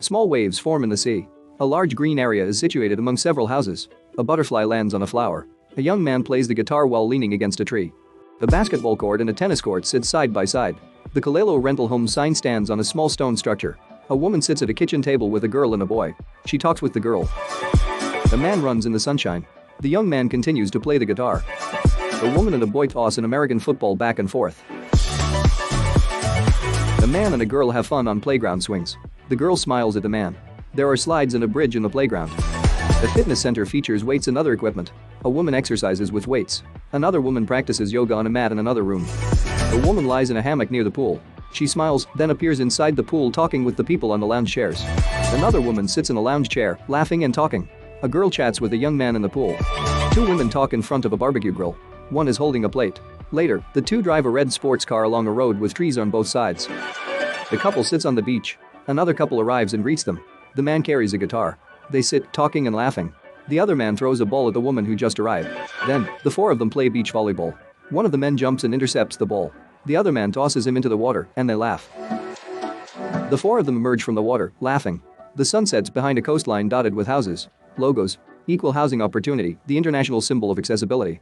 Small waves form in the sea. A large green area is situated among several houses. A butterfly lands on a flower. A young man plays the guitar while leaning against a tree. A basketball court and a tennis court sit side by side. The Kalaeloa Rental Homes sign stands on a small stone structure. A woman sits at a kitchen table with a girl and a boy. She talks with the girl. A man runs in the sunshine. The young man continues to play the guitar. A woman and a boy toss an American football back and forth. A man and a girl have fun on playground swings. The girl smiles at the man. There are slides and a bridge in the playground. The fitness center features weights and other equipment. A woman exercises with weights. Another woman practices yoga on a mat in another room. A woman lies in a hammock near the pool. She smiles, then appears inside the pool talking with the people on the lounge chairs. Another woman sits in a lounge chair, laughing and talking. A girl chats with a young man in the pool. Two women talk in front of a barbecue grill. One is holding a plate. Later, the two drive a red sports car along a road with trees on both sides. The couple sits on the beach. Another couple arrives and greets them. The man carries a guitar. They sit, talking and laughing. The other man throws a ball at the woman who just arrived. Then, the four of them play beach volleyball. One of the men jumps and intercepts the ball. The other man tosses him into the water, and they laugh. The four of them emerge from the water, laughing. The sun sets behind a coastline dotted with houses, logos, equal housing opportunity, the international symbol of accessibility.